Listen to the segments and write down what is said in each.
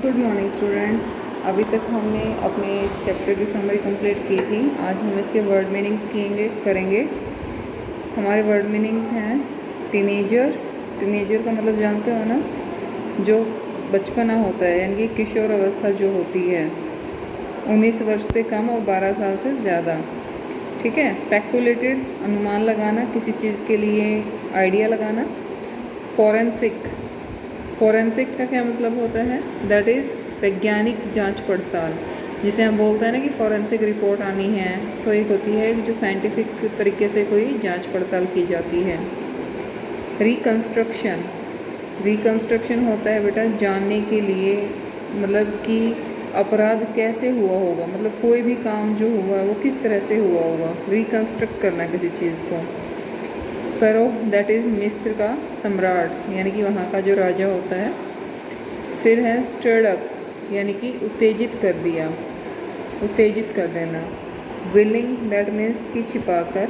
Good morning students. अभी तक हमने अपने इस चैप्टर की समरी कंप्लीट की थी। आज हम इसके वर्ड मीनिंग्स करेंगे। हमारे वर्ड मीनिंग्स हैं टीनेजर। टीनेजर का मतलब जानते हो ना, जो बचपना होता है, यानी कि किशोर अवस्था जो होती है 19 वर्ष से कम और 12 साल से ज़्यादा। ठीक है। स्पेकुलेटेड, अनुमान लगाना, किसी चीज़ के लिए आइडिया लगाना। फॉरेंसिक, फॉरेंसिक का क्या मतलब होता है? दैट इज़ वैज्ञानिक जांच पड़ताल। जिसे हम बोलते हैं ना कि फॉरेंसिक रिपोर्ट आनी है, तो एक होती है जो साइंटिफिक तरीके से कोई जांच पड़ताल की जाती है। रिकंस्ट्रक्शन, रिकंस्ट्रक्शन होता है बेटा जानने के लिए, मतलब कि अपराध कैसे हुआ होगा, मतलब कोई भी काम जो हुआ है वो किस तरह से हुआ होगा। रिकंस्ट्रक्ट करना किसी चीज़ को। फेरो, दैट इज़ मिस्र का सम्राट, यानी कि वहाँ का जो राजा होता है। फिर है स्टर्ड अप, यानी कि उत्तेजित कर दिया, उत्तेजित कर देना। विलिंग, दैट मीन्स कि छिपाकर।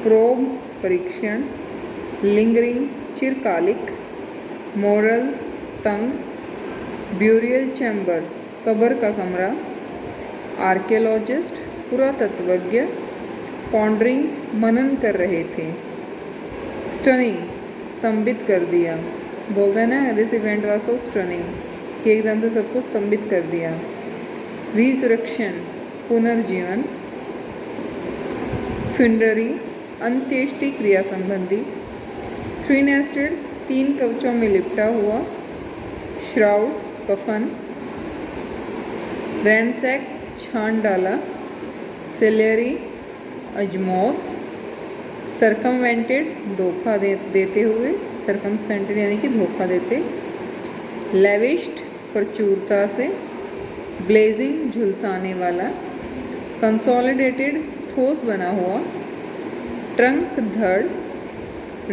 प्रोब, परीक्षण। लिंगरिंग, चिरकालिक। मोरल्स, तंग। ब्यूरियल चैम्बर, कब्र का कमरा। आर्कियोलॉजिस्ट, पुरातत्वज्ञ। पॉन्डरिंग, मनन कर रहे थे। स्टनिंग, स्तंभित कर दिया, बोलते हैं ना this event was so stunning, कि एकदम से सबको स्तंभित कर दिया। रिसरेक्शन, पुनर्जीवन। फ्यूनररी, अंत्येष्टि क्रिया संबंधी। थ्री नेस्टेड, 3 कवचों में लिपटा हुआ। श्राउड, कफन। रैनसैक, छान डाला। सेलेरी, अजमौद। सरकमवेंटेड, धोखा देते हुए, सरकमसेंटेड यानी कि धोखा देते। लेविश्ड, प्रचुरता से। ब्लेजिंग, झुलसाने वाला। कंसोलिडेटेड, ठोस बना हुआ। ट्रंक, धड़।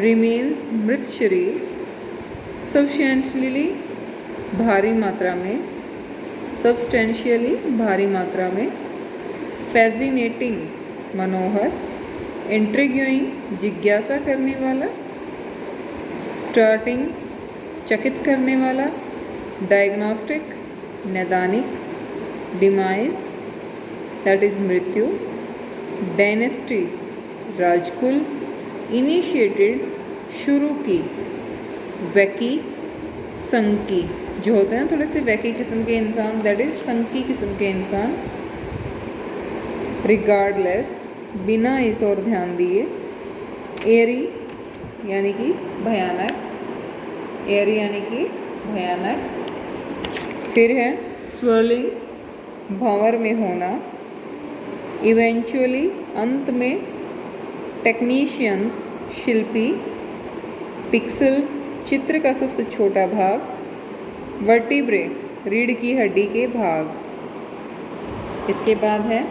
रिमेन्स, मृत शरीर। सब्सटेंशियली, भारी मात्रा में। सब्सटेंशियली, भारी मात्रा में। फैसिनेटिंग, मनोहर। इंट्रिग्यूइंग, जिज्ञासा करने वाला। स्टार्टिंग, चकित करने वाला। डायग्नोस्टिक, नैदानिक। डिमाइस, दैट इज़ मृत्यु। डायनेस्टी, राजकुल। इनिशिएटेड, शुरू की। वैकी, संकी, जो होते हैं थोड़े से वैकी किस्म के इंसान, दैट इज़ संकी किस्म के इंसान। रिगार्डलेस, बिना इस और ध्यान दिए। एरी, यानी कि भयानक। एरी यानी कि भयानक। फिर है स्वर्लिंग, भंवर में होना। इवेंचुअली, अंत में। टेक्नीशियंस, शिल्पी। पिक्सेल्स, चित्र का सबसे छोटा भाग। वर्टिब्रे, रीढ़ की हड्डी के भाग। इसके बाद है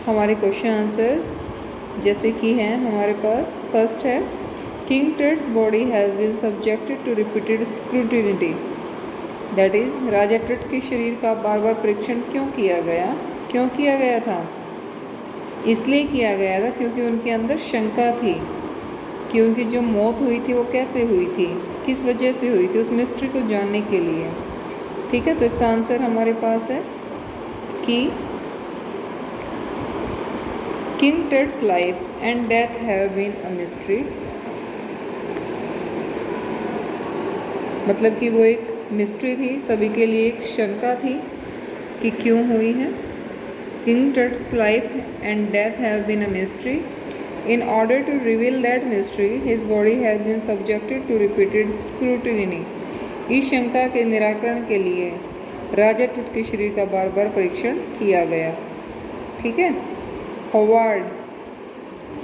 हमारे क्वेश्चन आंसर्स, जैसे कि हैं हमारे पास। फर्स्ट है king Tut's body has been subjected to repeated scrutiny, that is राजा टट के शरीर का बार बार परीक्षण क्यों किया गया? क्यों किया गया था? इसलिए किया गया था क्योंकि उनके अंदर शंका थी कि उनकी जो मौत हुई थी वो कैसे हुई थी, किस वजह से हुई थी, उस मिस्ट्री को जानने के लिए। ठीक है, तो इसका आंसर हमारे पास है कि King Tut's life and death have been a mystery, मतलब कि वो एक मिस्ट्री थी, सभी के लिए एक शंका थी कि क्यों हुई है। King Tut's life and death have been a mystery. In order to reveal that mystery, his body has been subjected to repeated scrutiny. इस शंका के निराकरण के लिए राजा टुट के शरीर का बार बार परीक्षण किया गया। ठीक है। Howard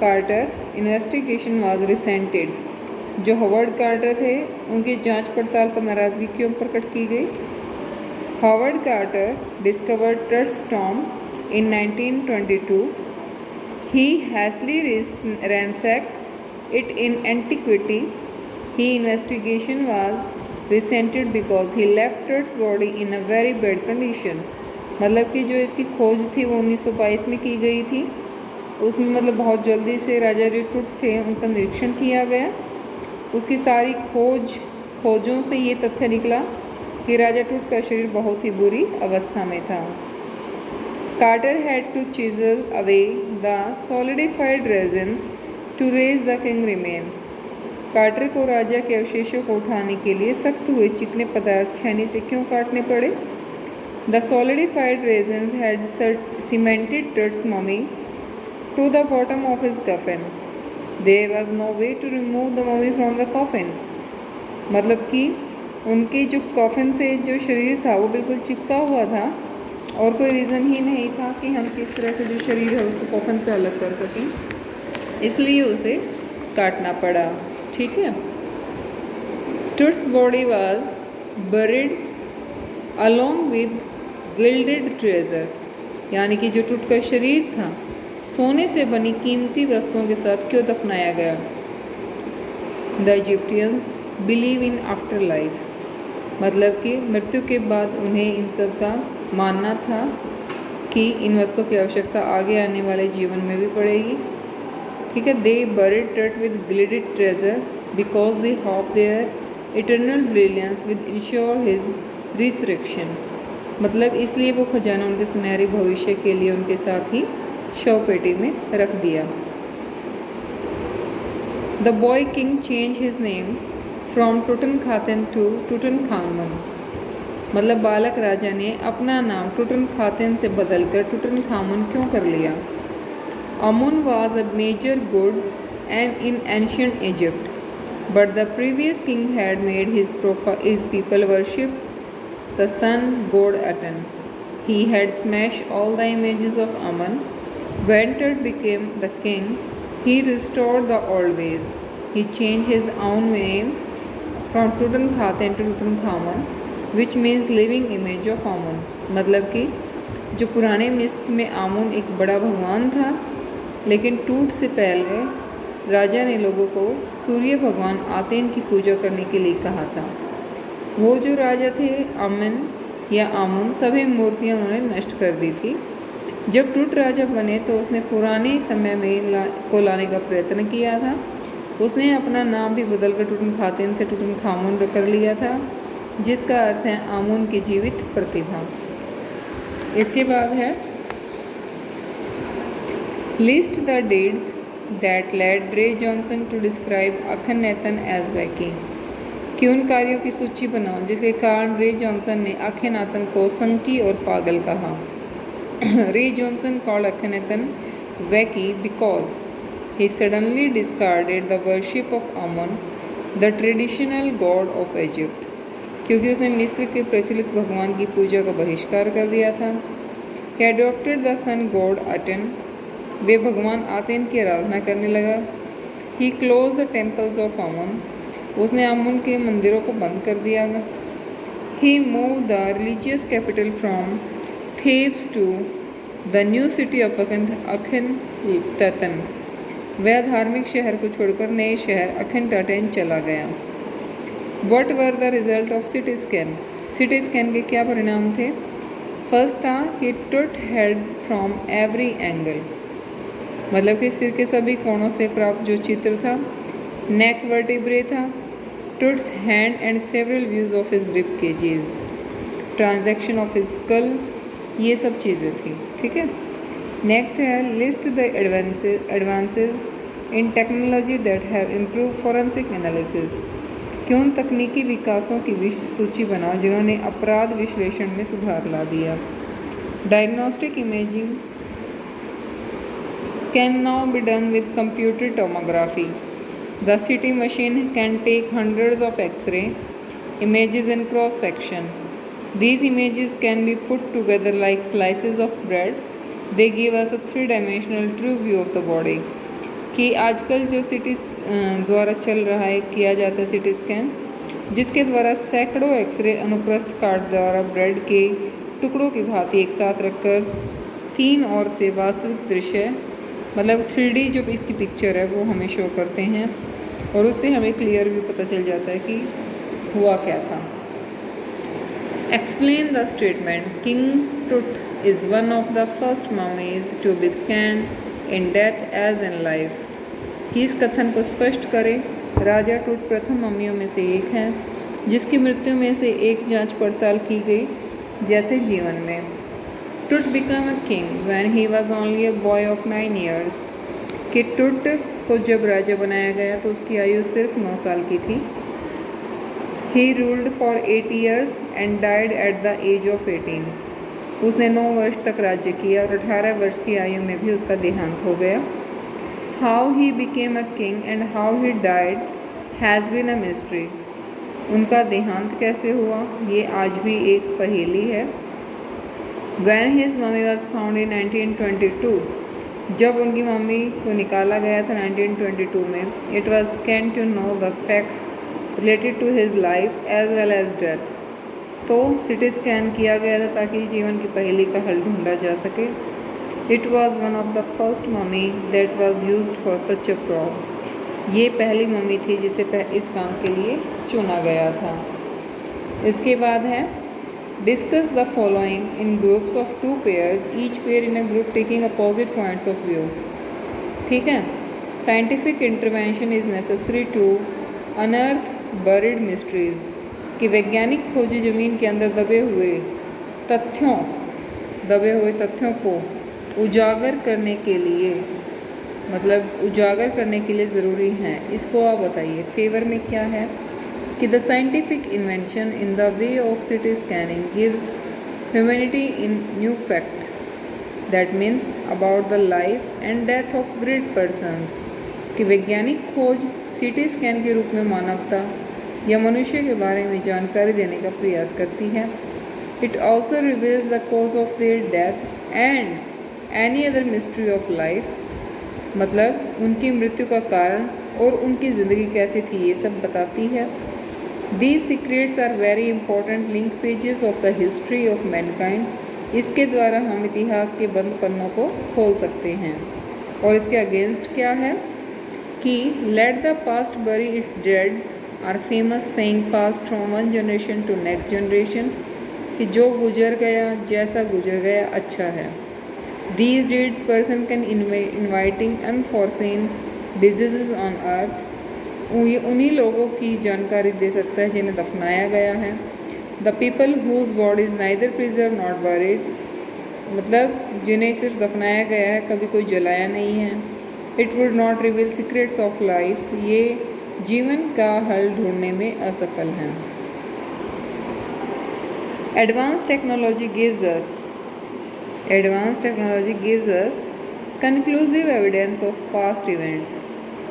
Carter, investigation was resented, जो हॉवर्ड कार्टर थे उनकी जांच पड़ताल पर नाराज़गी क्यों प्रकट की गई? Howard Carter discovered Tut's tomb in 1922. He hastily ransacked it in antiquity. His investigation was resented because he left Tut's body in a very bad condition. मतलब कि जो इसकी खोज थी वो 1922 में की गई थी, उसमें मतलब बहुत जल्दी से राजा जो टुट थे उनका निरीक्षण किया गया। उसकी सारी खोजों से ये तथ्य निकला कि राजा टूट का शरीर बहुत ही बुरी अवस्था में था। Carter had to chisel away the solidified resins to raise the king remain. Carter को राजा के अवशेषों को उठाने के लिए सख्त हुए चिकने पदार्थ छेनी से क्यों काटने पड़े? The solidified resins had cemented Tut's mummy to the bottom of his coffin. There was no way to remove the mummy from the coffin. मतलब कि उनके जो कॉफिन से जो शरीर था वो बिल्कुल चिपका हुआ था और कोई रीज़न ही नहीं था कि हम किस तरह से जो शरीर है उसको कॉफिन से अलग कर सकें, इसलिए उसे काटना पड़ा। ठीक है। Tut's body was buried along with gilded treasure, यानी कि जो टूट का शरीर था सोने से बनी कीमती वस्तुओं के साथ क्यों दफनाया गया? The Egyptians believe in afterlife, मतलब कि मृत्यु के बाद उन्हें इन सब का मानना था कि इन वस्तुओं की आवश्यकता आगे आने वाले जीवन में भी पड़ेगी। ठीक है। They buried Tut with gilded treasure because they hope their eternal brilliance with ensure his resurrection, मतलब इसलिए वो खजाना उनके सुनहरे भविष्य के लिए उनके साथ ही शव पेटी में रख दिया। The boy king change his name from Tutankhaten to Tutankhamun, मतलब बालक राजा ने अपना नाम टुटनखातन से बदलकर टुटनखामन क्यों कर लिया? Amun was a major god and in ancient Egypt, but the previous king had made his people worship the sun god Aten. He had smashed all the images of Amun. When Tut became the king, he restored the old ways. He changed his own name from Tutankhaten to Tutankhamun, which means living image of Amun. मतलब कि जो पुराने मिस्र में आमुन एक बड़ा भगवान था, लेकिन टूट से पहले राजा ने लोगों को सूर्य भगवान आतेन की पूजा करने के लिए कहा था। वो जो राजा थे अमन या आमुन, सभी मूर्तियाँ उन्होंने नष्ट कर दी थी। जब टूट राजा बने तो उसने पुराने समय में को लाने का प्रयत्न किया था। उसने अपना नाम भी बदलकर टुटनखातन से टुटनखामुन कर लिया था, जिसका अर्थ है आमुन की जीवित प्रतिभा। इसके बाद है list the dates that led Ray Johnson to describe Akhenaten as wacky, कि उन कार्यों की सूची बनाओ जिसके कारण रे जॉनसन ने अखेनातन को संकी और पागल कहा। Ray Johnson called Akhenaten wacky because he suddenly discarded the worship of Amun the traditional god of Egypt, क्योंकि उसने मिस्र के प्रचलित भगवान की पूजा का बहिष्कार कर दिया था। He adopted the sun god Aten, वे भगवान आतेन की आराधना करने लगा। He close the temples of Amun, उसने आमुन के मंदिरों को बंद कर दिया। He move the religious capital from Thebes to the new city of Akhenaten, वह धार्मिक शहर को छोड़कर नए शहर अखेनतन चला गया। What were the result of CT scan, CT scan के क्या परिणाम थे? फर्स्ट था कि टुट हेड फ्रॉम एवरी एंगल, मतलब कि सिर के सभी कोणों से प्राप्त जो चित्र था। नेक वर्टिब्रे था, Tut's hand and several views of his rib cages, transaction of his skull, ये सब चीज़ें थी। ठीक है। नेक्स्ट है list the advances in technology that have improve forensic analysis, कि उन तकनीकी विकासों की सूची बनाओ जिन्होंने अपराध विश्लेषण में सुधार ला दिया। Diagnostic imaging can now be done with computer tomography. The CT machine can take hundreds of X-ray images in cross section. These images can be put together like slices of bread. They give us a three-dimensional true view of the body. कि आजकल जो city द्वारा चल रहा है, किया जाता है सिटी स्कैन, जिसके द्वारा सैकड़ों एक्सरे अनुप्रस्थ कार्ड द्वारा ब्रेड के टुकड़ों की भांति एक साथ रखकर तीन ओर से वास्तविक दृश्य, मतलब 3D जो इसकी पिक्चर है वो हमें शो करते हैं और उससे हमें क्लियर व्यू पता चल जाता है कि हुआ क्या था। Explain the statement king Tut is one of the first mummies to be scanned in death as in life, कि इस कथन को स्पष्ट करें। राजा टुट प्रथम मम्मियों में से एक हैं जिसकी मृत्यु में से एक जांच पड़ताल की गई जैसे जीवन में। टुट become a king when he was only a boy of 9 years। कि टुट को जब राजा बनाया गया तो उसकी आयु सिर्फ 9 साल की थी। He ruled for 8 years and died at the age of 18। उसने 9 वर्ष तक राज्य किया और 18 वर्ष की आयु में भी उसका देहांत हो गया। How he became a king and how he died has been a mystery. उनका देहांत कैसे हुआ ये आज भी एक पहेली है। When his mummy was found in 1922, जब उनकी मम्मी को निकाला गया था 1922 में, it was scant to know the facts related to his life as well as death। तो सिटी स्कैन किया गया था ताकि जीवन की पहेली का हल ढूंढा जा सके। It was one of the first mummy that was used for such a job। ये पहली मम्मी थी जिसे इस काम के लिए चुना गया था। इसके बाद है discuss the following in groups of 2 pairs, each pair in a group taking opposite points of view. ठीक है। Scientific intervention is necessary to unearth buried mysteries. कि वैज्ञानिक खोजी ज़मीन के अंदर दबे हुए तथ्यों को उजागर करने के लिए ज़रूरी हैं। इसको आप बताइए फेवर में क्या है कि the scientific invention in the way of city scanning gives humanity in new fact that means about the life and death of great persons. कि वैज्ञानिक खोज सिटी स्कैन के रूप में मानवता या मनुष्य के बारे में जानकारी देने का प्रयास करती है। It also reveals the cause of their death and any other mystery of life. मतलब उनकी मृत्यु का कारण और उनकी ज़िंदगी कैसी थी ये सब बताती है। These secrets are very important link pages of the history of mankind। इसके द्वारा हम इतिहास के बंद पन्नों को खोल सकते हैं। और इसके अगेंस्ट क्या है कि let the past bury its dead are famous saying passed from one generation to next generation। कि जो गुजर गया जैसा गुजर गया अच्छा है। These deeds person can inviting unforeseen diseases on earth। उन्हीं लोगों की जानकारी दे सकता है जिन्हें दफनाया गया है। The people whose body is neither preserve not buried. मतलब जिन्हें सिर्फ दफनाया गया है कभी कोई जलाया नहीं है। It would not reveal secrets of life. ये जीवन का हल ढूंढने में असफल हैं। Advance technology gives us conclusive evidence of past events.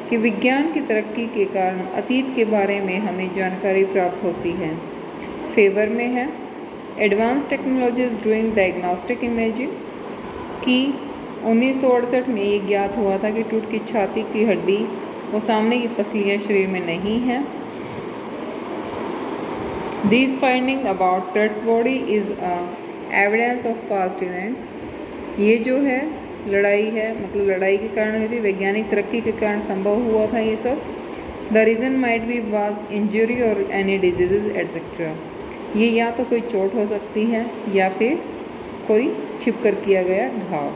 कि विज्ञान की तरक्की के कारण अतीत के बारे में हमें जानकारी प्राप्त होती है। फेवर में है advance technology is doing diagnostic imaging. कि 1968 में ये ज्ञात हुआ था कि टूट की छाती की हड्डी और सामने की पसलियाँ शरीर में नहीं हैं। This finding about Tut's body is evidence of past events. ये जो है लड़ाई है, मतलब लड़ाई के कारण हुई थी, वैज्ञानिक तरक्की के कारण संभव हुआ था ये सब। The reason might be was injury और एनी डिजीज़ एट्सेट्रा। ये या तो कोई चोट हो सकती है या फिर कोई छिप कर किया गया घाव।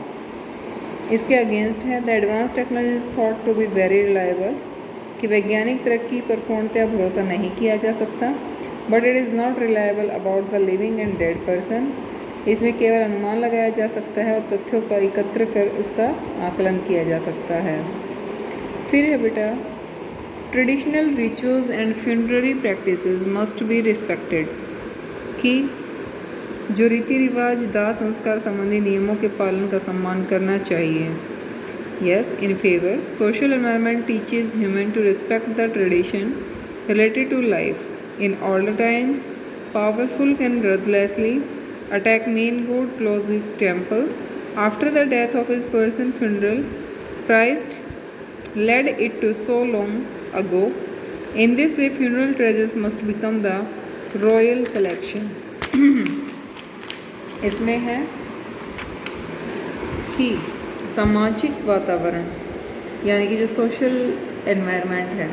इसके अगेंस्ट है the advance technology is thought to be very reliable. कि वैज्ञानिक तरक्की पर पूर्णतः भरोसा नहीं किया जा सकता। But it is not reliable about the living and dead person. इसमें केवल अनुमान लगाया जा सकता है और तथ्यों का एकत्र कर उसका आकलन किया जा सकता है। फिर है बेटा traditional rituals and funerary practices must be respected. कि जो रीति रिवाज दाह संस्कार संबंधी नियमों के पालन का सम्मान करना चाहिए। Yes in favour social environment teaches human to respect the tradition related to life in all the times. Powerful can ruthlessly attack main god close this temple after the death of his person funeral Christ led it to so long ago। In this way funeral treasures must become the royal collection। इसमें है कि सामाजिक वातावरण यानी कि जो social environment है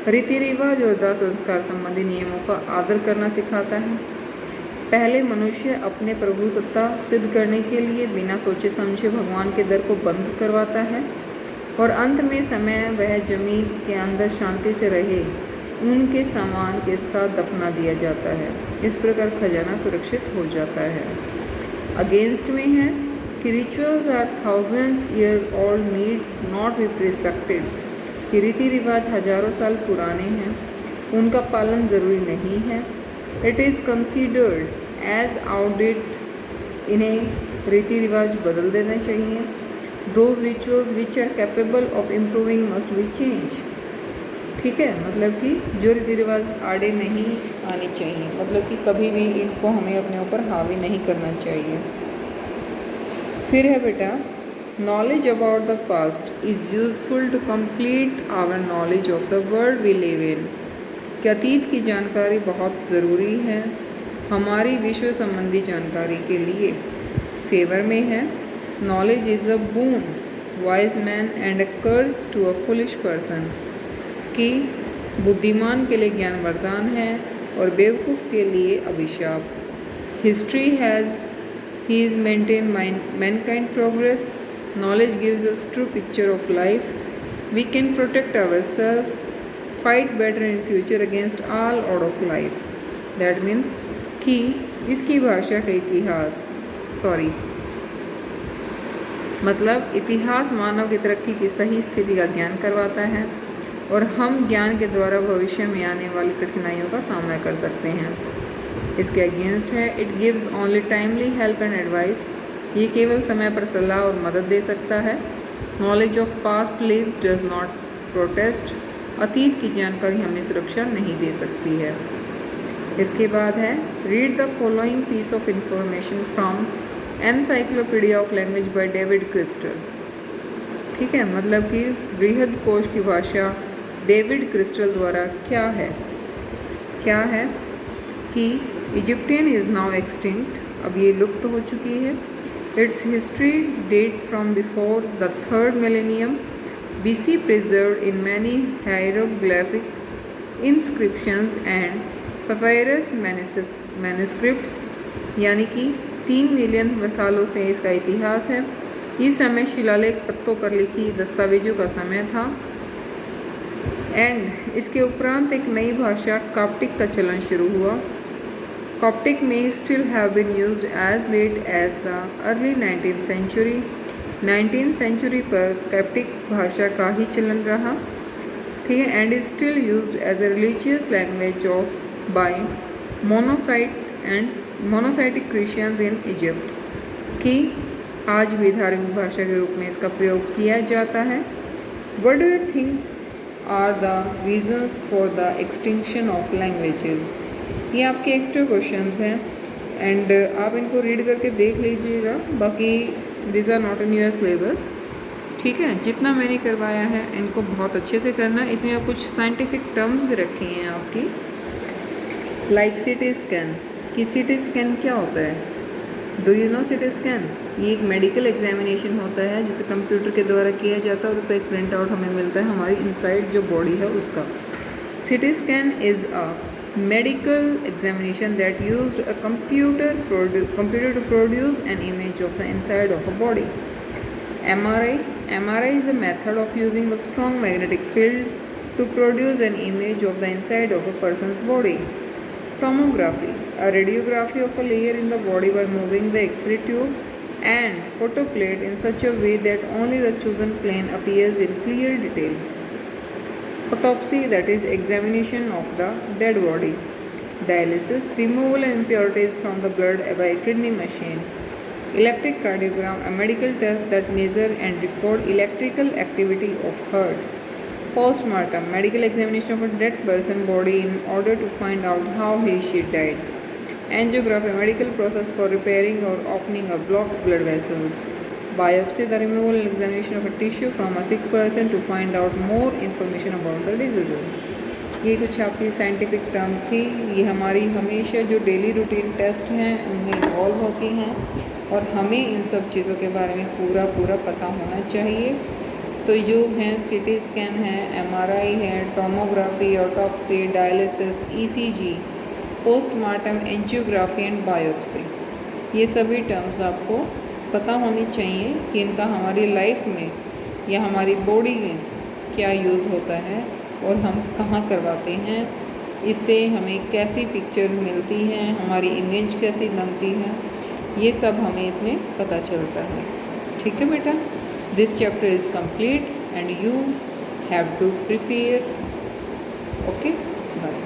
रीति रिवाज और दाह संस्कार संबंधी नियमों का आदर करना सिखाता है। पहले मनुष्य अपने प्रभु सत्ता सिद्ध करने के लिए बिना सोचे समझे भगवान के दर को बंद करवाता है और अंत में समय वह जमीन के अंदर शांति से रहे उनके सामान के साथ दफना दिया जाता है। इस प्रकार खजाना सुरक्षित हो जाता है। अगेंस्ट में है कि rituals are thousands year old need not be respected, कि रीति रिवाज हजारों साल पुराने हैं, उनका पालन ज़रूरी नहीं है। It is considered as outdate, इन्हें रीति रिवाज बदल देना चाहिए। Those rituals which are capable of improving must be change. ठीक है, मतलब कि जो रीति रिवाज आड़े नहीं आने चाहिए, मतलब कि कभी भी इनको हमें अपने ऊपर हावी नहीं करना चाहिए। फिर है बेटा, knowledge about the past is useful to complete our knowledge of the world we live in, कि अतीत की जानकारी बहुत ज़रूरी है हमारी विश्व संबंधी जानकारी के लिए। फेवर में है, knowledge is a boon wise man and a curse to a foolish person, कि बुद्धिमान के लिए ज्ञान वरदान है और बेवकूफ़ के लिए अभिशाप। History has he is maintain mankind progress, knowledge gives us true picture of life, we can protect our self, fight better in future against all odd of life. That means कि इसकी भाषा का इतिहास मतलब इतिहास मानव की तरक्की की सही स्थिति का ज्ञान करवाता है और हम ज्ञान के द्वारा भविष्य में आने वाली कठिनाइयों का सामना कर सकते हैं। इसके अगेंस्ट है, it gives only timely help and advice, ये केवल समय पर सलाह और मदद दे सकता है। Knowledge of past lives does not protest, अतीत की जानकारी हमें सुरक्षा नहीं दे सकती है। इसके बाद है, read the following piece of information from encyclopedia of language by David Crystal. ठीक है, मतलब कि बृहद कोश की भाषा डेविड क्रिस्टल द्वारा क्या है कि इजिप्टियन इज़ नाउ एक्सटिंक्ट, अब ये लुप्त हो चुकी है। Its history dates from before the 3rd millennium BC, preserved in many hieroglyphic inscriptions and papyrus manuscripts, यानी कि 3 मिलियन सालों से इसका इतिहास है। इस समय शिलालेख पत्तों पर लिखी दस्तावेजों का समय था। एंड इसके उपरांत एक नई भाषा कॉप्टिक का चलन शुरू हुआ। कॉप्टिक में still have been used as late as the early 19th century। 19th century पर कॉप्टिक भाषा का ही चलन रहा। ठीक है, and is still used as a religious language of by Monophysitic Christians in Egypt, कि आज भी धार्मिक भाषा के रूप में इसका प्रयोग किया जाता है। What do you think are the reasons for the extinction of languages? ये आपके एक्स्ट्रा क्वेश्चंस हैं एंड आप इनको रीड करके देख लीजिएगा। बाकी this are not in your syllabus. ठीक है, जितना मैंने करवाया है इनको बहुत अच्छे से करना। इसमें आप कुछ साइंटिफिक टर्म्स भी रखी हैं आपकी, लाइक सीटी स्कैन। कि सीटी स्कैन क्या होता है? Do you know CT scan? ये एक मेडिकल एग्जामिनेशन होता है जिसे कंप्यूटर के द्वारा किया जाता है और उसका एक प्रिंट आउट हमें मिलता है हमारी इनसाइड जो बॉडी है उसका। CT scan is a medical examination that used a computer to produce an image of the inside of a body. MRI is a method of using a strong magnetic field to produce an image of the inside of a person's body. Tomography, a radiography of a layer in the body by moving the X-ray tube and photoplate in such a way that only the chosen plane appears in clear detail. Autopsy, that is examination of the dead body. Dialysis, removal of impurities from the blood by a kidney machine. Electrocardiogram, a medical test that measure and record electrical activity of heart. Postmortem, medical examination of a dead person's body in order to find out how she died. Angiography, a medical process for repairing or opening a blocked blood vessels. Biopsy, the removal and examination of a tissue from a sick person to find out more information about the diseases. ये कुछ आपकी scientific terms थी। ये हमारी हमेशा जो daily routine test हैं उनमें इन्वॉल्व होती हैं और हमें इन सब चीज़ों के बारे में पूरा पता होना चाहिए। तो जो हैं सीटी स्कैन है, MRI है, tomography, autopsy, dialysis, ECG, postmortem, angiography and biopsy, ये सभी टर्म्स आपको पता होनी चाहिए कि इनका हमारी लाइफ में या हमारी बॉडी में क्या यूज़ होता है और हम कहाँ करवाते हैं, इससे हमें कैसी पिक्चर मिलती है, हमारी इमेज कैसी बनती है, ये सब हमें इसमें पता चलता है। ठीक है बेटा, this chapter is complete and you have to prepare. Okay, bye.